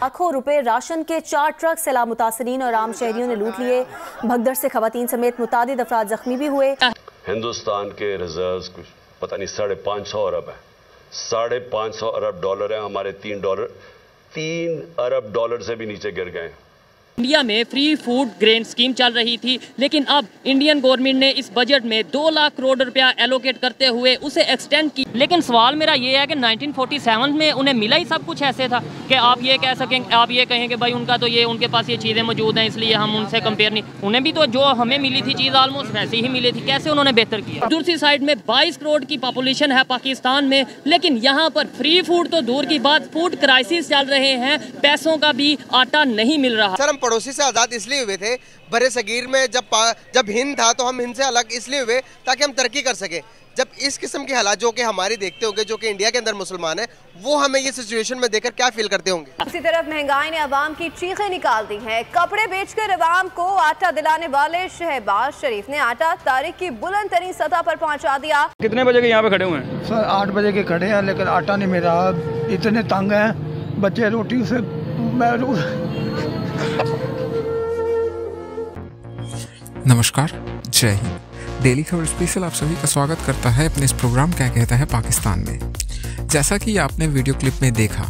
लाखों रुपए राशन के 4 ट्रक सैलाब मुतासरीन और आम शहरियों ने लूट लिए। भगदड़ से खवातीन समेत मुतादिद अफराद जख्मी भी हुए। हिंदुस्तान के रिजर्व्स कुछ पता नहीं 550 अरब है, 550 अरब डॉलर है। हमारे 3 अरब डॉलर से भी नीचे गिर गए। इंडिया में फ्री फूड ग्रेन स्कीम चल रही थी, लेकिन अब इंडियन गवर्नमेंट ने इस बजट में 2 लाख करोड़ रुपया एलोकेट करते हुए उसे एक्सटेंड की। लेकिन सवाल मेरा ये है कि 1947 में उन्हें मिला ही सब कुछ ऐसे था कि आप ये कह सकें, आप ये कहें कि भाई उनका तो ये उनके पास ये चीज़ें मौजूद हैं इसलिए हम उनसे कंपेयर नहीं। उन्हें भी तो जो हमें मिली थी चीज़ ऑलमोस्ट वैसे ही मिली थी। कैसे उन्होंने बेहतर किया? दूसरी साइड में 22 करोड़ की पॉपुलेशन है पाकिस्तान में, लेकिन यहाँ पर फ्री फूड तो दूर की बात, फूड क्राइसिस चल रहे हैं, पैसों का भी आटा नहीं मिल रहा। सर, हम पड़ोसी से आज़ाद इसलिए हुए थे, बड़े सगीर में जब हिंद था तो हम हिंद से अलग इसलिए हुए ताकि हम तरक्की कर सके। जब इस किस्म के हालात जो कि हमारी देखते होंगे, जो कि इंडिया के अंदर मुसलमान है, वो हमें ये सिचुएशन में देखकर क्या फील करते होंगे। दूसरी तरफ महंगाई ने अवाम की चीखें निकाल दी हैं। कपड़े बेचकर अवाम को आटा दिलाने वाले शहबाज शरीफ ने आटा तारीख की बुलंद तरीन सतह पर पहुंचा दिया। कितने बजे के यहाँ पे खड़े हुए हैं? सर 8 बजे के खड़े हैं, लेकिन आटा नहीं मिल रहा। इतने तंग हैं बच्चे, रोटी से नमस्कार, जय हिंद। डेली खबर स्पेशल आप सभी का स्वागत करता है अपने इस प्रोग्राम क्या कहता है पाकिस्तान में। जैसा कि आपने वीडियो क्लिप में देखा,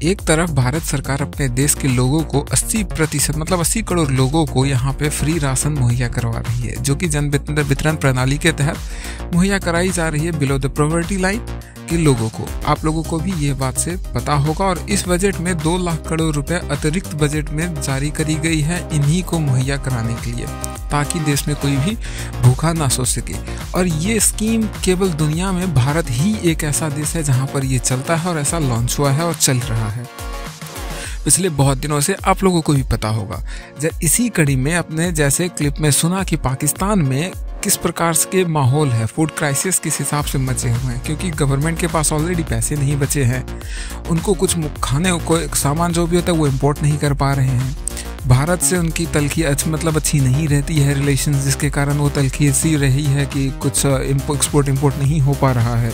एक तरफ भारत सरकार अपने देश के लोगों को 80% मतलब 80 करोड़ लोगों को यहाँ पे फ्री राशन मुहैया करवा रही है, जो कि जन वितरण प्रणाली के तहत मुहैया कराई जा रही है बिलो द पॉवर्टी लाइन के लोगों को। आप लोगों को भी ये बात से पता होगा। और इस बजट में 2 लाख करोड़ रुपए अतिरिक्त बजट में जारी करी गई है इन्हीं को मुहैया कराने के लिए, ताकि देश में कोई भी भूखा ना सो सके। और ये स्कीम केवल दुनिया में भारत ही एक ऐसा देश है जहां पर ये चलता है और ऐसा लॉन्च हुआ है और चल रहा है पिछले बहुत दिनों से। आप लोगों को भी पता होगा। इसी कड़ी में अपने जैसे क्लिप में सुना कि पाकिस्तान में किस प्रकार के माहौल है, फूड क्राइसिस किस हिसाब से मचे हुए हैं, क्योंकि गवर्नमेंट के पास ऑलरेडी पैसे नहीं बचे हैं। उनको कुछ खाने को सामान जो भी होता है वो इम्पोर्ट नहीं कर पा रहे हैं। भारत से उनकी तलखी अच्छी नहीं रहती है रिलेशन, जिसके कारण वो तलखी ऐसी रही है कि कुछ एक्सपोर्ट इम्पोर्ट नहीं हो पा रहा है।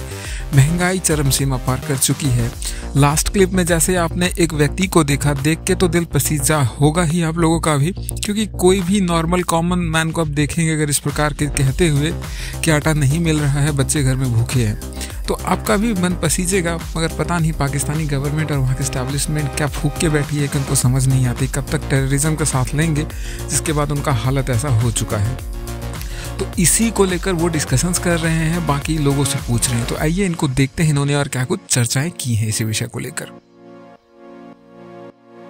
महंगाई चरम सीमा पार कर चुकी है। लास्ट क्लिप में जैसे आपने एक व्यक्ति को देखा, देख के तो दिल पसीजा होगा ही आप लोगों का भी, क्योंकि कोई भी नॉर्मल कॉमन मैन को आप देखेंगे अगर इस प्रकार के कहते हुए कि आटा नहीं मिल रहा है, बच्चे घर में भूखे हैं, तो आपका भी मन पसीजेगा। मगर पता नहीं पाकिस्तानी गवर्नमेंट और वहाँ के एस्टैब्लिशमेंट क्या फूक के बैठी है कि उनको समझ नहीं आती, कब तक टेररिज्म का साथ लेंगे, जिसके बाद उनका हालत ऐसा हो चुका है। तो इसी को लेकर वो डिस्कशंस कर रहे हैं, बाकी लोगों से पूछ रहे हैं। तो आइए इनको देखते हैं इन्होंने और क्या कुछ चर्चाएं की हैं इसी विषय को लेकर।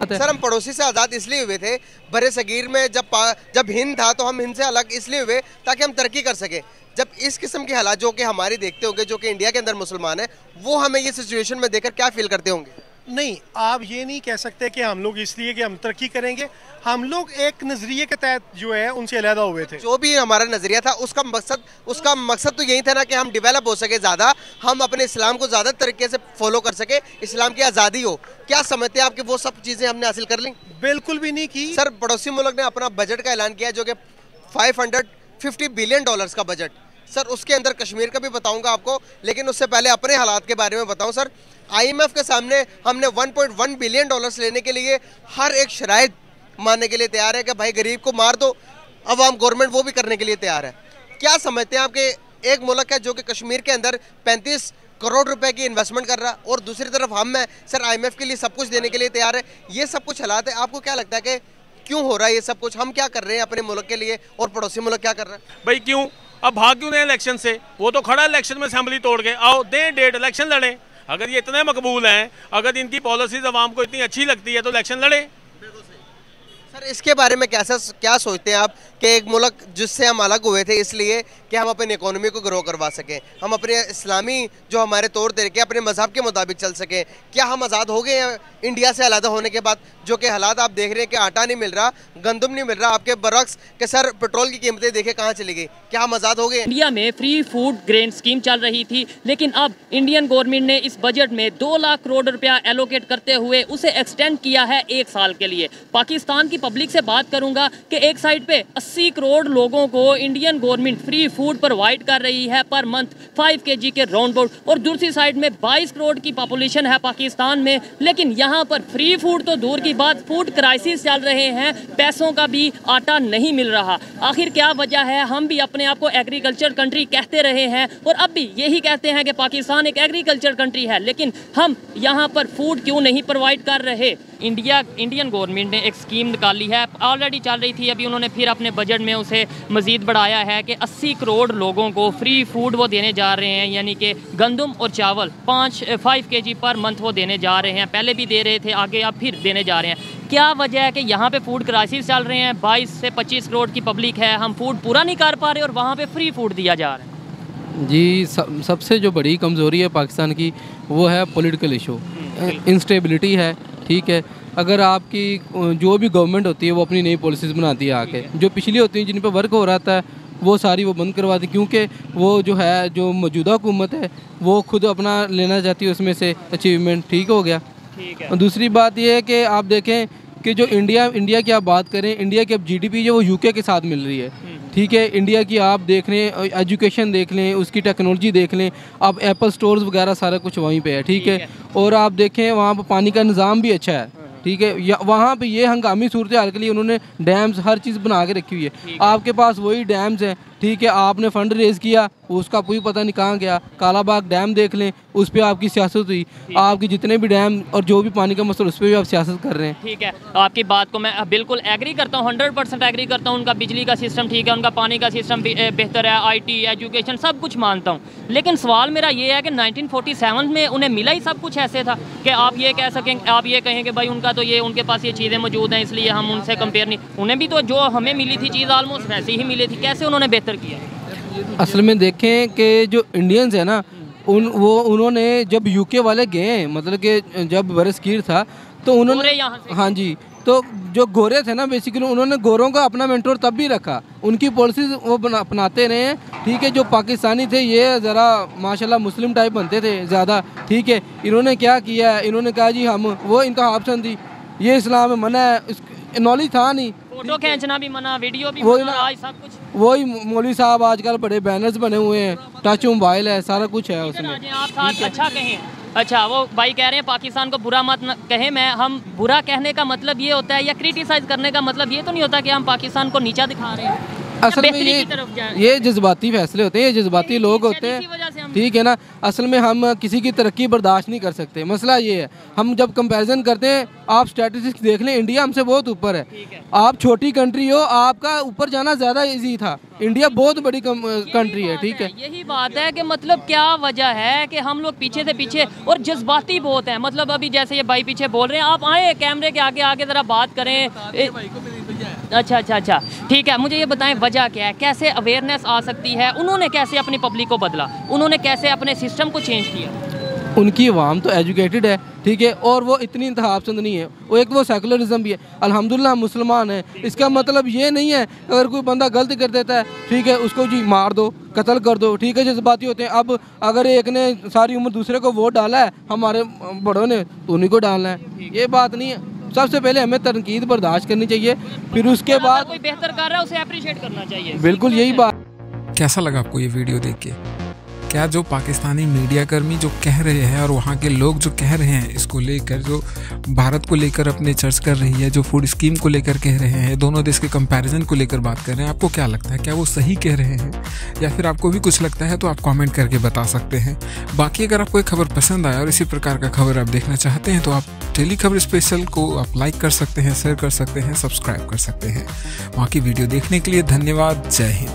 सर, हम पड़ोसी से आज़ाद इसलिए हुए थे, बड़े सगीर में जब हिंद था तो हम हिंद से अलग इसलिए हुए ताकि हम तरक्की कर सके। जब इस किस्म के हालात जो कि हमारी देखते होंगे, जो कि इंडिया के अंदर मुसलमान है, वो हमें ये सिचुएशन में देखकर क्या फील करते होंगे। नहीं, आप ये नहीं कह सकते कि हम लोग इसलिए कि हम तरक्की करेंगे। हम लोग एक नज़रिए के तहत जो है उनसे अलहदा हुए थे। जो भी हमारा नज़रिया था उसका मकसद तो यही था ना कि हम डेवलप हो सके, ज़्यादा हम अपने इस्लाम को ज़्यादा तरीके से फॉलो कर सके, इस्लाम की आज़ादी हो। क्या समझते हैं आपके वो सब चीज़ें हमने हासिल कर ली? बिल्कुल भी नहीं की। सर, पड़ोसी मुल्क ने अपना बजट का ऐलान किया जो कि $550 बिलियन का बजट। सर, उसके अंदर कश्मीर का भी बताऊंगा आपको, लेकिन उससे पहले अपने हालात के बारे में बताऊं। सर, IMF के सामने हमने $1.1 बिलियन लेने के लिए हर एक शराइत मानने के लिए तैयार है कि भाई गरीब को मार दो। अब हम गवर्नमेंट वो भी करने के लिए तैयार है। क्या समझते हैं आपके एक मुल्क है जो कि कश्मीर के अंदर 35 करोड़ रुपए की इन्वेस्टमेंट कर रहा है, और दूसरी तरफ हम हैं सर IMF के लिए सब कुछ देने के लिए तैयार है। ये सब कुछ हालात है, आपको क्या लगता है कि क्यों हो रहा है ये सब कुछ? हम क्या कर रहे हैं अपने मुल्क के लिए और पड़ोसी मुल्क क्या कर रहा है? भाई क्यों अब भाग क्यों रहे इलेक्शन से? वो तो खड़ा इलेक्शन में असेंबली तोड़ के आओ, दें डेट, इलेक्शन लड़ें। अगर ये इतने मकबूल हैं, अगर इनकी पॉलिसीज अवाम को इतनी अच्छी लगती है तो इलेक्शन लड़ें। सर, इसके बारे में क्या सोचते हैं आप कि एक मुल्क जिससे हम अलग हुए थे इसलिए कि हम अपनी इकोनॉमी को ग्रो करवा सकें, हम अपने इस्लामी जो हमारे तौर तरीके अपने मजहब के मुताबिक चल सकें, क्या हम आज़ाद हो गए हैं इंडिया से अलग होने के बाद? जो कि हालात आप देख रहे हैं कि आटा नहीं मिल रहा, गंदम नहीं मिल रहा, आपके बरक्स के सर पेट्रोल की कीमतें देखे कहाँ चली गई। क्या हम आज़ाद हो गए? इंडिया में फ्री फूड ग्रेन स्कीम चल रही थी, लेकिन अब इंडियन गवर्नमेंट ने इस बजट में 2 लाख करोड़ रुपया एलोकेट करते हुए उसे एक्सटेंड किया है 1 साल के लिए। पाकिस्तान की पब्लिक से बात करूंगा कि एक साइड पे 80 करोड़ लोगों को Indian government free food provide कर रही है पर मंथ 5 kg के राउंड अबाउट, और दूसरी साइड में 22 करोड़ की पॉपुलेशन है पाकिस्तान में, लेकिन यहाँ पर फ्री फूड तो दूर की बात, फूड क्राइसिस चल रहे हैं, पैसों का भी आटा नहीं मिल रहा। आखिर क्या वजह है? हम भी अपने आप को एग्रीकल्चर कंट्री कहते रहे हैं और अब भी यही कहते हैं कि पाकिस्तान एक एग्रीकल्चर कंट्री है, लेकिन हम यहाँ पर फूड क्यों नहीं प्रोवाइड कर रहे? इंडियन गवर्नमेंट ने एक स्कीम निकाली है, ऑलरेडी चल रही थी, अभी उन्होंने फिर अपने बजट में उसे मज़ीद बढ़ाया है कि 80 करोड़ लोगों को फ्री फूड वो देने जा रहे हैं, यानी कि गंदम और चावल 5 kg पर मंथ वो देने जा रहे हैं। पहले भी दे रहे थे, आगे अब फिर देने जा रहे हैं। क्या वजह है कि यहाँ पे फूड क्राइसिस चल रहे हैं? 22 से 25 करोड़ की पब्लिक है, हम फूड पूरा नहीं कर पा रहे और वहाँ पे फ्री फूड दिया जा रहा है। जी, सबसे जो बड़ी कमज़ोरी है पाकिस्तान की वो है पॉलिटिकल इशू, इंस्टेबिलिटी है। ठीक है, अगर आपकी जो भी गवर्नमेंट होती है वो अपनी नई पॉलिसीज़ बनाती है आके, जो पिछली होती हैं जिन पर वर्क हो रहा था वो सारी वो बंद करवाती, क्योंकि वो जो है जो मौजूदा हुकूमत है वो खुद अपना लेना चाहती है उसमें से अचीवमेंट। ठीक हो गया। और दूसरी बात ये है कि आप देखें कि जो इंडिया की आप बात करें, इंडिया की अब GDP जो वो UK के साथ मिल रही है। ठीक है, इंडिया की आप देख लें, एजुकेशन देख लें, उसकी टेक्नोलॉजी देख लें, अब एप्पल स्टोर्स वगैरह सारा कुछ वहीं पे है। ठीक है, और आप देखें वहाँ पर पानी का निज़ाम भी अच्छा है। ठीक है, वहाँ पे ये हंगामी सूरत हाल के लिए उन्होंने डैम्स हर चीज़ बना के रखी हुई है। आपके पास वही डैम्स हैं। ठीक है, आपने फ़ंड रेज़ किया, उसका कोई पता नहीं कहाँ गया। कालाबाग डैम देख लें, उस पर आपकी सियासत हुई, आपकी जितने भी डैम और जो भी पानी का मसला उस पर भी आप सियासत कर रहे हैं। ठीक है, आपकी बात को मैं बिल्कुल एग्री करता हूँ, 100% एग्री करता हूँ। उनका बिजली का सिस्टम ठीक है, उनका पानी का सिस्टम बेहतर है, IT एजुकेशन सब कुछ मानता हूँ, लेकिन सवाल मेरा ये है कि 1947 में उन्हें मिला ही सब कुछ ऐसे था कि आप ये कह सकें, आप ये कहें कि भाई उनका तो ये, उनके पास ये चीज़ें मौजूद हैं इसलिए हम उनसे कंपेयर नहीं, उन्हें भी तो जो हमें मिली थी चीज़ ऑलमोस्ट वैसी ही मिली थी, कैसे उन्होंने बेहतर किया? असल में देखें कि जो इंडियंस है ना, उन्होंने जब UK वाले गए, मतलब कि जब बरसगीर था तो उन्होंने, हाँ जी, तो जो गोरे थे ना बेसिकली उन्होंने गोरों का अपना मेंटोर तब भी रखा, उनकी पॉलिसीज वो अपनाते रहे हैं। ठीक है, जो पाकिस्तानी थे ये ज़रा माशाल्लाह मुस्लिम टाइप बनते थे ज़्यादा। ठीक है, इन्होंने क्या किया है, इन्होंने कहा जी हम वो इंतहा ऑप्शन थी, ये इस्लाम में मना है, नॉलेज था नहीं, फोटो खींचना भी मना, वीडियो भी मना, आज सब कुछ वही मौलवी साहब आजकल बड़े बैनर्स बने हुए हैं, टच मोबाइल है, सारा कुछ है उसमें। आप साथ अच्छा कहें, अच्छा वो भाई कह रहे हैं पाकिस्तान को बुरा मत कहें, मैं हम बुरा कहने का मतलब ये होता है या क्रिटिसाइज करने का मतलब ये तो नहीं होता कि हम पाकिस्तान को नीचा दिखा रहे हैं? असल में ये जज्बाती फैसले होते हैं, ये जज्बाती लोग होते हैं। ठीक है ना, असल में हम किसी की तरक्की बर्दाश्त नहीं कर सकते। मसला ये है, हम जब कंपैरिजन करते हैं, आप स्टैटिस्टिक्स देख लें, इंडिया हमसे बहुत ऊपर है। आप छोटी कंट्री हो, आपका ऊपर जाना ज़्यादा इजी था, इंडिया बहुत बड़ी कंट्री है। ठीक है, यही बात है कि मतलब क्या वजह है कि हम लोग पीछे से पीछे और जज्बाती बहुत हैं। मतलब अभी जैसे ये भाई पीछे बोल रहे हैं, आप आए कैमरे के आगे आगे ज़रा बात करें। अच्छा, ठीक है, मुझे ये बताएं वजह क्या है, कैसे अवेयरनेस आ सकती है? उन्होंने कैसे अपनी पब्लिक को बदला, उन्होंने कैसे अपने सिस्टम को चेंज किया? उनकी अवाम तो एजुकेटेड है। ठीक है, और वो इतनी इंतहा पसंद नहीं है, वो सेकुलरिज्म भी है। अल्हम्दुलिल्लाह हम मुसलमान हैं, इसका मतलब ये नहीं है अगर कोई बंदा गलती कर देता है, ठीक है, उसको जी मार दो, कत्ल कर दो। ठीक है, जज्बाती होते हैं। अब अगर एक ने सारी उम्र दूसरे को वोट डाला है, हमारे बड़ों ने तो उन्हीं को डालना है, ये बात नहीं है। सबसे पहले हमें तनकीद बर्दाश्त करनी चाहिए, फिर उसके बाद कोई बेहतर कर रहा है उसे अप्रिशिएट करना चाहिए। बिल्कुल यही बात। कैसा लगा आपको ये वीडियो देख के? क्या जो पाकिस्तानी मीडिया कर्मी जो कह रहे हैं और वहाँ के लोग जो कह रहे हैं इसको लेकर, जो भारत को लेकर अपने चर्च कर रही है, जो फूड स्कीम को लेकर कह रहे हैं, दोनों देश के कंपैरिजन को लेकर बात कर रहे हैं, आपको क्या लगता है? क्या वो सही कह रहे हैं या फिर आपको भी कुछ लगता है? तो आप कमेंट करके बता सकते हैं। बाकी अगर आपको एक खबर पसंद आया और इसी प्रकार का खबर आप देखना चाहते हैं तो आप डेली खबर स्पेशल को आप लाइक कर सकते हैं, शेयर कर सकते हैं, सब्सक्राइब कर सकते हैं। वहाँ की वीडियो देखने के लिए धन्यवाद। जय हिंद।